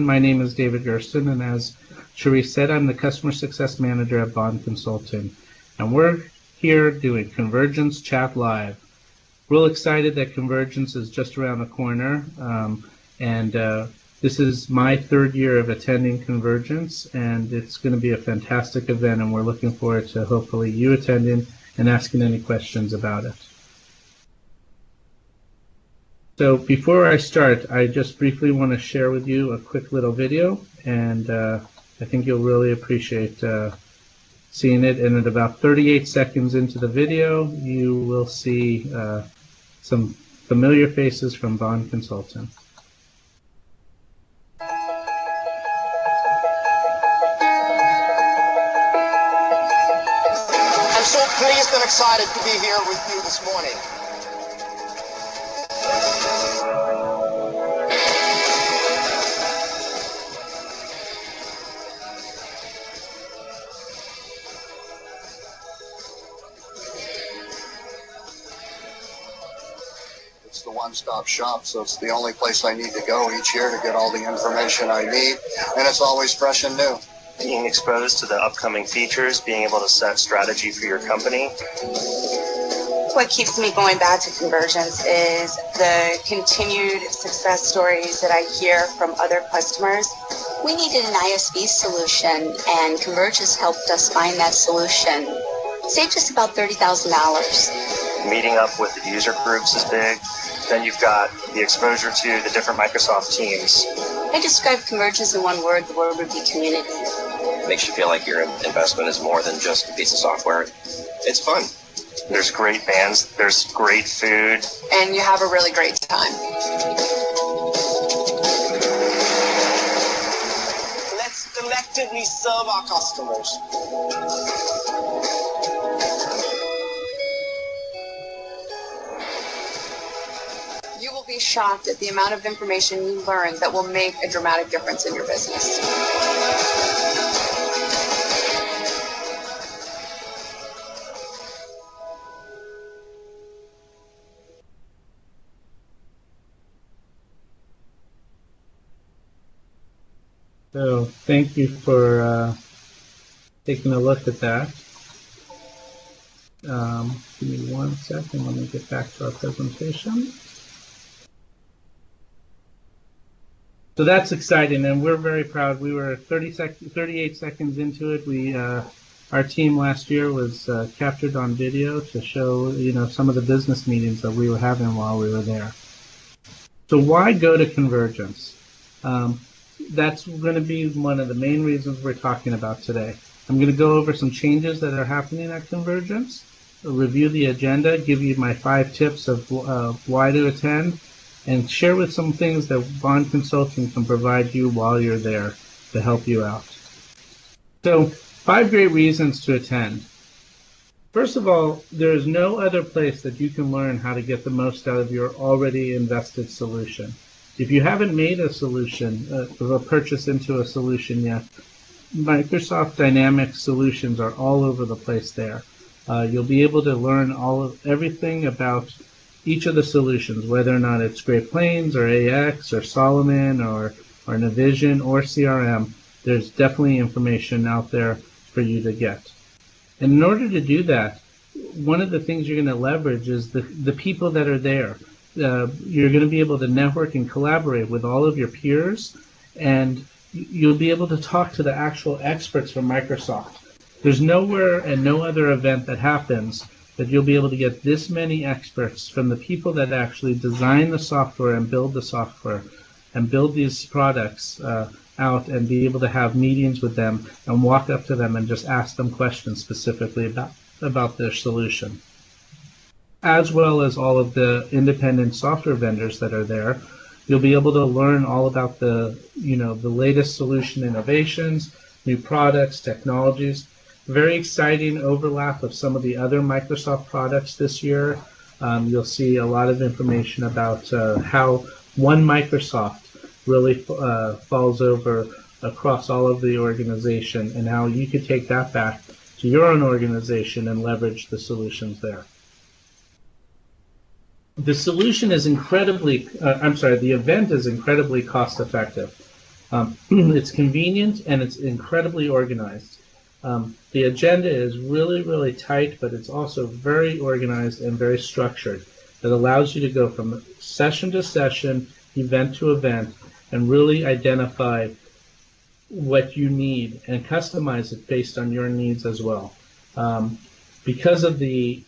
My name is David Gersten, and as Cherise said, I'm the Customer Success Manager at Bond Consulting. And we're here doing Convergence Chat Live. Real excited that Convergence is just around the corner, this is my third year of attending Convergence, and it's going to be a fantastic event, and we're looking forward to hopefully you attending and asking any questions about it. So before I start, I just briefly want to share with you a quick little video, and I think you'll really appreciate seeing it. And at about 38 seconds into the video, you will see some familiar faces from Bond Consulting. I'm so pleased and excited to be here with you this morning. It's the one-stop shop, so it's the only place I need to go each year to get all the information I need, and it's always fresh and new. Being exposed to the upcoming features, being able to set strategy for your company. What keeps me going back to Convergence is the continued success stories that I hear from other customers. We needed an ISV solution, and Convergence helped us find that solution. Saved us about $30,000. Meeting up with the user groups is big. Then you've got the exposure to the different Microsoft teams. I describe Convergence in one word, the word would be community. It makes you feel like your investment is more than just a piece of software. It's fun. There's great bands, there's great food. And you have a really great time. Let's collectively serve our customers. You will be shocked at the amount of information you learn that will make a dramatic difference in your business. So thank you for taking a look at that. Give me 1 second. Let me get back to our presentation. So that's exciting, and we're very proud. We were 38 seconds into it. Our team last year was captured on video to show, some of the business meetings that we were having while we were there. So why go to Convergence? That's going to be one of the main reasons we're talking about today. I'm going to go over some changes that are happening at Convergence, review the agenda, give you my 5 tips of why to attend, and share with some things that Bond Consulting can provide you while you're there to help you out. So 5 great reasons to attend. First of all, there is no other place that you can learn how to get the most out of your already invested solution. If you haven't made a solution, a purchase into a solution yet, Microsoft Dynamics solutions are all over the place there. You'll be able to learn everything about each of the solutions, whether or not it's Great Plains or AX or Solomon or Navision or CRM. There's definitely information out there for you to get. And in order to do that, one of the things you're going to leverage is the people that are there. You're going to be able to network and collaborate with all of your peers, and you'll be able to talk to the actual experts from Microsoft. There's nowhere and no other event that happens that you'll be able to get this many experts from the people that actually design the software and build the software and build these products out, and be able to have meetings with them and walk up to them and just ask them questions specifically about their solution. As well as all of the independent software vendors that are there, you'll be able to learn all about the latest solution innovations, new products, technologies. Very exciting overlap of some of the other Microsoft products this year. You'll see a lot of information about how one Microsoft really falls over across all of the organization, and how you could take that back to your own organization and leverage the solutions there. The solution is the event is incredibly cost effective. It's convenient and it's incredibly organized. The agenda is really, really tight, but it's also very organized and very structured. That allows you to go from session to session, event to event, and really identify what you need and customize it based on your needs as well. Because of the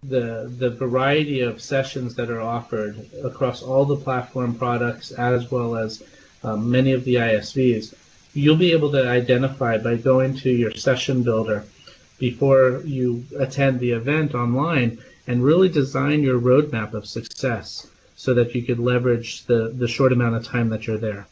variety of sessions that are offered across all the platform products as well as many of the ISVs, you'll be able to identify by going to your session builder before you attend the event online and really design your roadmap of success so that you could leverage the short amount of time that you're there.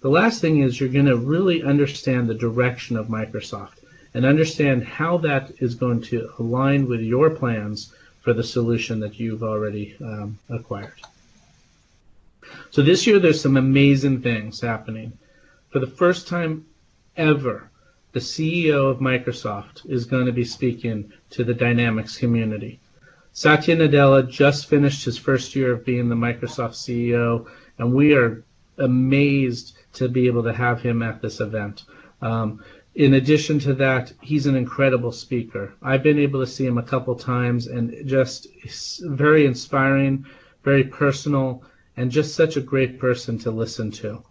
The last thing is you're going to really understand the direction of Microsoft and understand how that is going to align with your plans for the solution that you've already acquired. So this year there's some amazing things happening. For the first time ever, the CEO of Microsoft is going to be speaking to the Dynamics community. Satya Nadella just finished his first year of being the Microsoft CEO, and we are amazed to be able to have him at this event. In addition to that, he's an incredible speaker. I've been able to see him a couple times, and just very inspiring, very personal, and just such a great person to listen to.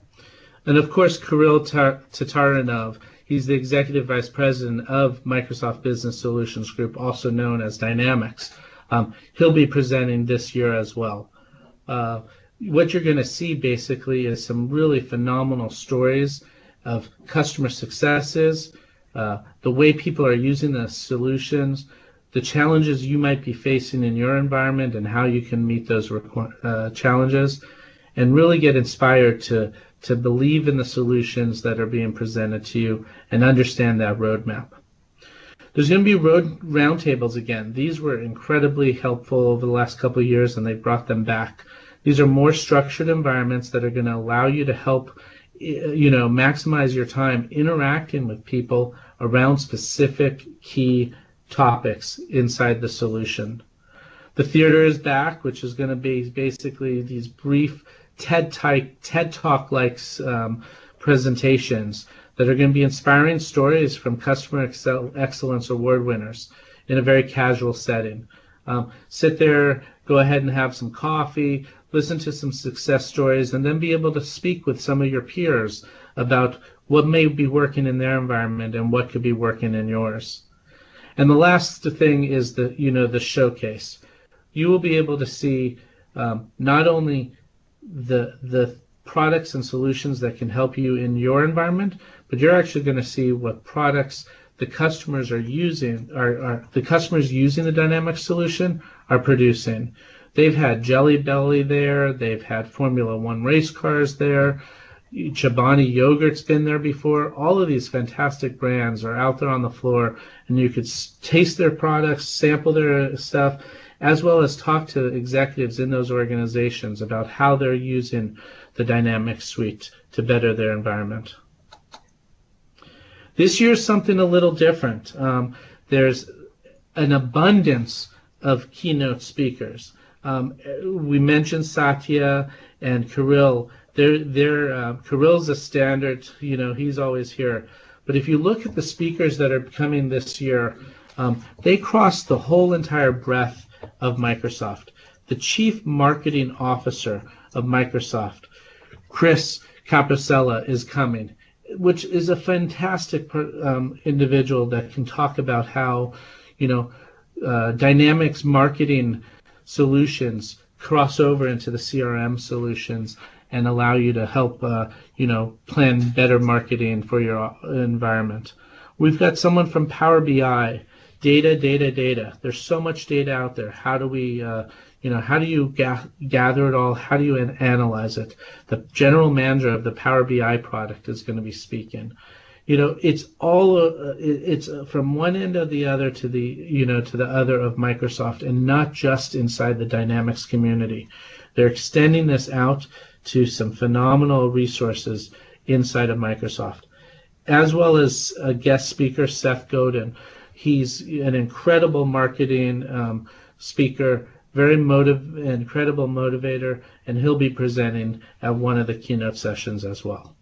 And of course, Kirill Tatarinov, he's the Executive Vice President of Microsoft Business Solutions Group, also known as Dynamics. He'll be presenting this year as well. What you're going to see basically is some really phenomenal stories of customer successes, the way people are using the solutions, the challenges you might be facing in your environment and how you can meet those challenges, and really get inspired to believe in the solutions that are being presented to you and understand that roadmap. There's going to be roundtables again. These were incredibly helpful over the last couple of years, and they brought them back. These are more structured environments that are going to allow you to help maximize your time interacting with people around specific key topics inside the solution. The theater is back, which is going to be basically these brief TED Talk-like presentations that are going to be inspiring stories from Customer Excellence Award winners in a very casual setting. Sit there, go ahead and have some coffee, listen to some success stories, and then be able to speak with some of your peers about what may be working in their environment and what could be working in yours. And the last thing is the showcase. You will be able to see not only the products and solutions that can help you in your environment, but you're actually going to see what products the customers are using, the customers using the Dynamics solution are producing. They've had Jelly Belly there, they've had Formula One race cars there, Chobani Yogurt's been there before. All of these fantastic brands are out there on the floor, and you could taste their products, sample their stuff, as well as talk to executives in those organizations about how they're using the Dynamics suite to better their environment. This year's something a little different. There's an abundance of keynote speakers. We mentioned Satya and Kirill. Kirill's a standard, he's always here. But if you look at the speakers that are coming this year, they cross the whole entire breadth of Microsoft. The Chief Marketing Officer of Microsoft, Chris Capricella, is coming, which is a fantastic individual that can talk about how, Dynamics marketing solutions cross over into the CRM solutions and allow you to help, plan better marketing for your environment. We've got someone from Power BI, data. There's so much data out there. How do we, how do you gather it all? How do you analyze it? The general manager of the Power BI product is going to be speaking. It's all, it's from one end of the other to the other of Microsoft, and not just inside the Dynamics community. They're extending this out to some phenomenal resources inside of Microsoft, as well as a guest speaker, Seth Godin. He's an incredible marketing speaker very incredible motivator, and he'll be presenting at one of the keynote sessions as well.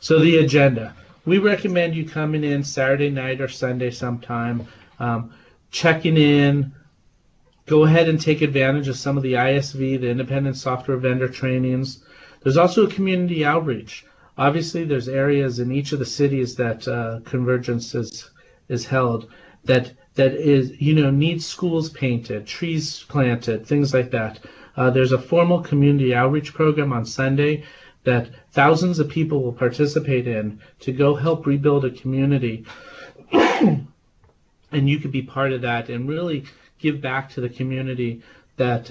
So the agenda. We recommend you coming in Saturday night or Sunday sometime, checking in. Go ahead and take advantage of some of the ISV, the independent software vendor trainings. There's also a community outreach. Obviously, there's areas in each of the cities that Convergence is held that is, needs schools painted, trees planted, things like that. There's a formal community outreach program on Sunday that thousands of people will participate in to go help rebuild a community. And you could be part of that and really give back to the community that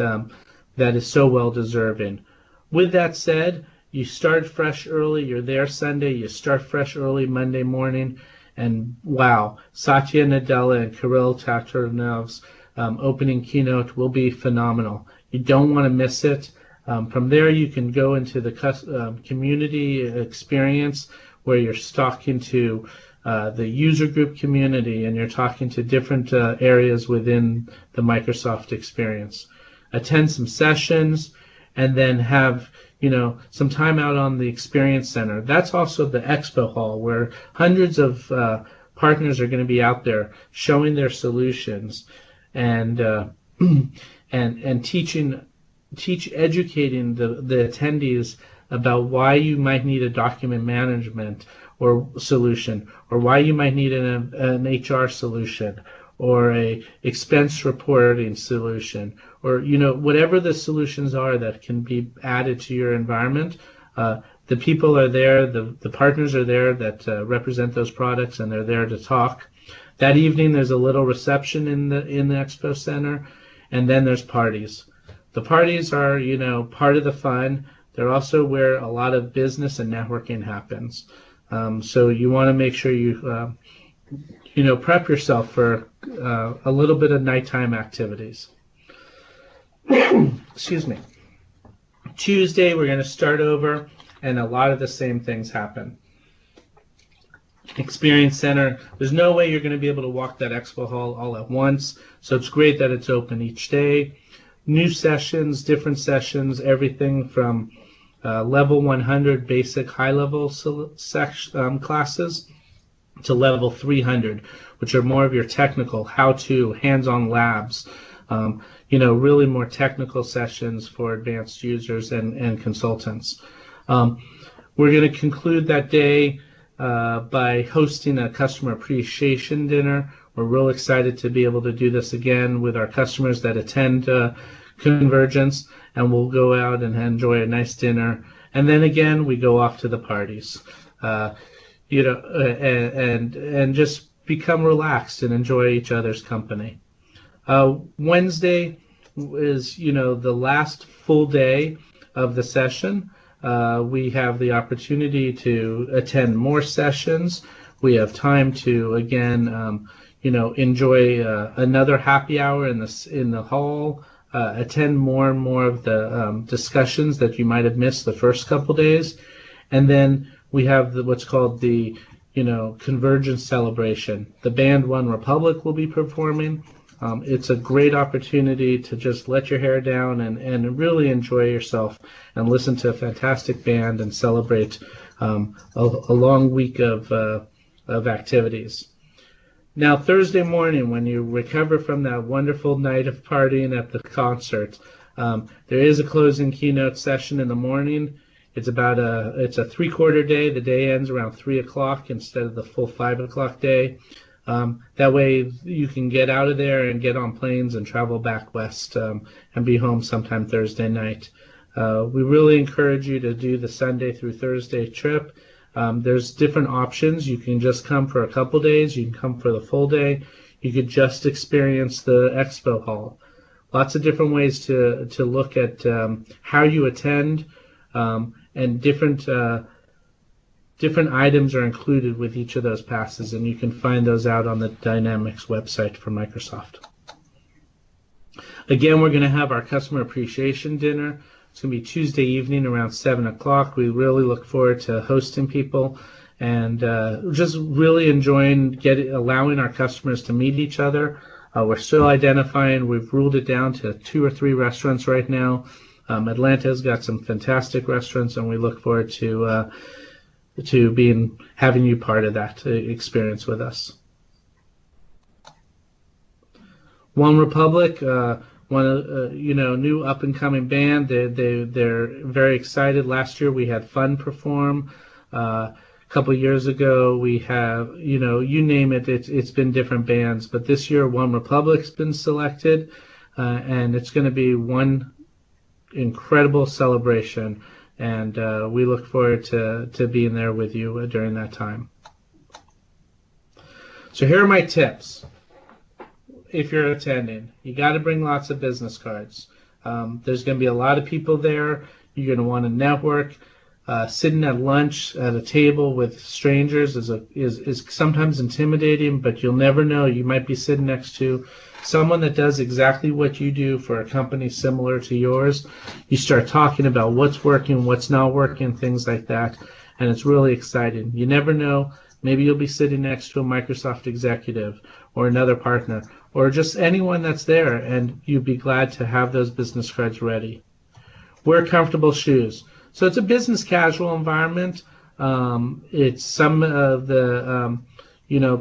is so well deserving. With that said, you start fresh early. You're there Sunday. You start fresh early Monday morning. And wow, Satya Nadella and Kirill Tatarnov's opening keynote will be phenomenal. You don't want to miss it. From there, you can go into the community experience where you're talking to the user group community and you're talking to different areas within the Microsoft experience. Attend some sessions and then have some time out on the Experience Center. That's also the expo hall where hundreds of partners are going to be out there showing their solutions and educating the attendees about why you might need a document management or solution, or why you might need an HR solution, or a expense reporting solution, or whatever the solutions are that can be added to your environment. The people are there, the partners are there that represent those products, and they're there to talk. That evening there's a little reception in the expo center, and then there's parties. The parties are part of the fun. They're also where a lot of business and networking happens. So you want to make sure you prep yourself for a little bit of nighttime activities. Excuse me. Tuesday, we're going to start over, and a lot of the same things happen. Experience Center, there's no way you're going to be able to walk that expo hall all at once, so it's great that it's open each day. New sessions, different sessions, everything from level 100 basic high-level classes to level 300, which are more of your technical, how-to, hands-on labs, really more technical sessions for advanced users and consultants. We're going to conclude that day by hosting a customer appreciation dinner. We're real excited to be able to do this again with our customers that attend Convergence, and we'll go out and enjoy a nice dinner. And then again, we go off to the parties, and just become relaxed and enjoy each other's company. Wednesday is, the last full day of the session. We have the opportunity to attend more sessions. We have time to, again, enjoy another happy hour in the hall. Attend more and more of the discussions that you might have missed the first couple days. And then we have what's called the Convergence celebration. The band OneRepublic will be performing. It's a great opportunity to just let your hair down and really enjoy yourself and listen to a fantastic band and celebrate a long week of activities. Now, Thursday morning, when you recover from that wonderful night of partying at the concert, there is a closing keynote session in the morning. It's a 3-quarter day. The day ends around 3 o'clock instead of the full 5 o'clock day. That way you can get out of there and get on planes and travel back west and be home sometime Thursday night. We really encourage you to do the Sunday through Thursday trip. There's different options. You can just come for a couple days. You can come for the full day. You could just experience the expo hall. Lots of different ways to look at how you attend, and different items are included with each of those passes, and you can find those out on the Dynamics website for Microsoft. Again, we're going to have our customer appreciation dinner. It's going to be Tuesday evening around 7 o'clock. We really look forward to hosting people and just really enjoying allowing our customers to meet each other. We're still identifying. We've ruled it down to 2 or 3 restaurants right now. Atlanta's got some fantastic restaurants, and we look forward to having you part of that experience with us. OneRepublic, new up and coming band. They're very excited. Last year we had Fun perform. A couple of years ago we have, you name it, it's been different bands. But this year OneRepublic's been selected, and it's going to be one incredible celebration. And we look forward to being there with you during that time. So here are my tips. If you're attending, you got to bring lots of business cards. There's going to be a lot of people there. You're going to want to network. Sitting at lunch at a table with strangers is sometimes intimidating, but you'll never know. You might be sitting next to someone that does exactly what you do for a company similar to yours. You start talking about what's working, what's not working, things like that, and it's really exciting. You never know. Maybe you'll be sitting next to a Microsoft executive or another partner or just anyone that's there, and you'd be glad to have those business cards ready. Wear comfortable shoes. So it's a business casual environment. It's some of the,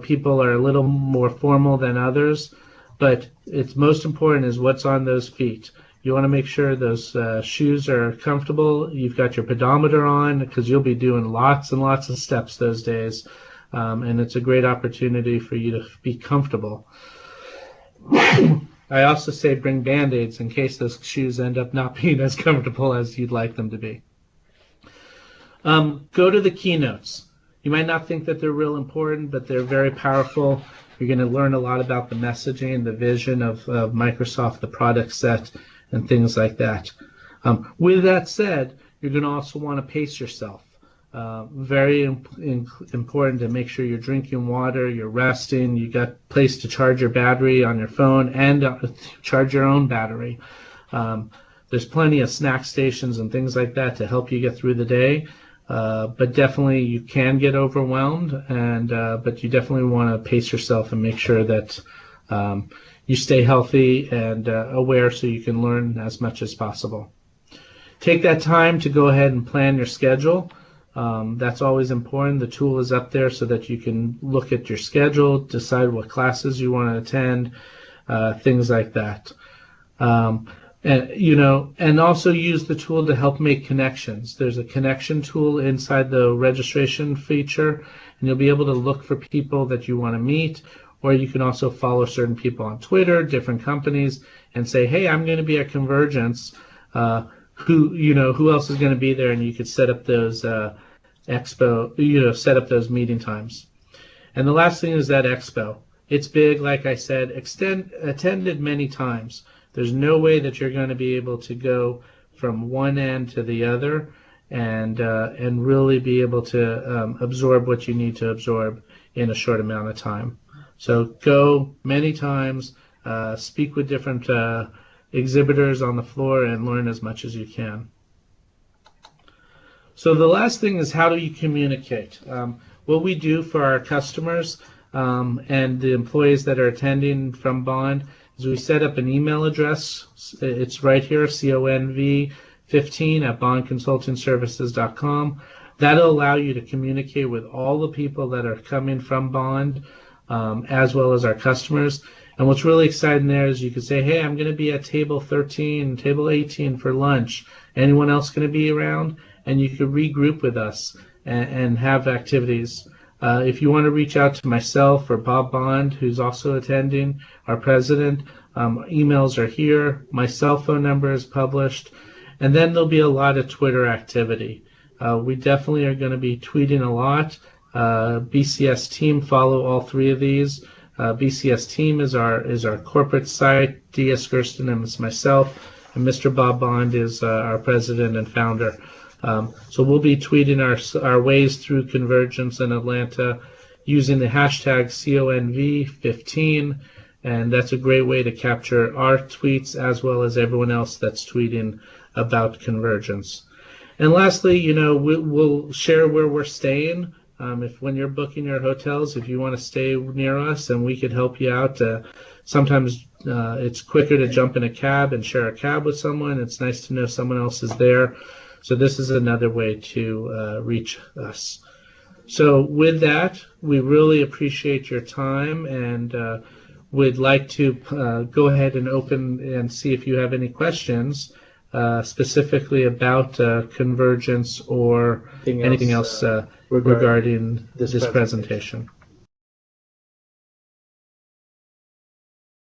people are a little more formal than others, but it's most important is what's on those feet. You want to make sure those shoes are comfortable. You've got your pedometer on because you'll be doing lots and lots of steps those days, and it's a great opportunity for you to be comfortable. I also say bring Band-Aids in case those shoes end up not being as comfortable as you'd like them to be. Go to the keynotes. You might not think that they're real important, but they're very powerful. You're going to learn a lot about the messaging, the vision of Microsoft, the product set, and things like that. With that said, you're going to also want to pace yourself. Very important to make sure you're drinking water, you're resting, you got a place to charge your battery on your phone and charge your own battery. There's plenty of snack stations and things like that to help you get through the day. But definitely you can get overwhelmed, but you definitely want to pace yourself and make sure that you stay healthy and aware so you can learn as much as possible. Take that time to go ahead and plan your schedule. That's always important. The tool is up there so that you can look at your schedule, decide what classes you want to attend, things like that. And also use the tool to help make connections. There's a connection tool inside the registration feature, and you'll be able to look for people that you want to meet, or you can also follow certain people on Twitter, different companies, and say, hey, I'm going to be at Convergence. Who else is going to be there? And you could set up those set up those meeting times. And the last thing is that expo. It's big, like I said, attended many times. There's no way that you're going to be able to go from one end to the other and really be able to absorb what you need to absorb in a short amount of time. So go many times, speak with different exhibitors on the floor, and learn as much as you can. So the last thing is, how do you communicate? What we do for our customers and the employees that are attending from Bond is we set up an email address. It's right here, conv15@bondconsultingservices.com. That'll allow you to communicate with all the people that are coming from Bond, as well as our customers. And what's really exciting there is you can say, hey, I'm going to be at table 13, table 18 for lunch. Anyone else going to be around? And you can regroup with us and have activities. If you want to reach out to myself or Bob Bond, who's also attending, our president, emails are here. My cell phone number is published. And then there'll be a lot of Twitter activity. We definitely are going to be tweeting a lot. BCS Team, follow all 3 of these. BCS Team is our corporate site. D.S. Gersten is myself, and Mr. Bob Bond is our president and founder. So we'll be tweeting our ways through Convergence in Atlanta using the hashtag CONV15, and that's a great way to capture our tweets as well as everyone else that's tweeting about Convergence. And lastly, we'll share where we're staying If when you're booking your hotels, if you want to stay near us and we could help you out, sometimes it's quicker to jump in a cab and share a cab with someone. It's nice to know someone else is there. So this is another way to reach us. So with that, we really appreciate your time, and we'd like to go ahead and open and see if you have any questions specifically about Convergence or anything else regarding this presentation.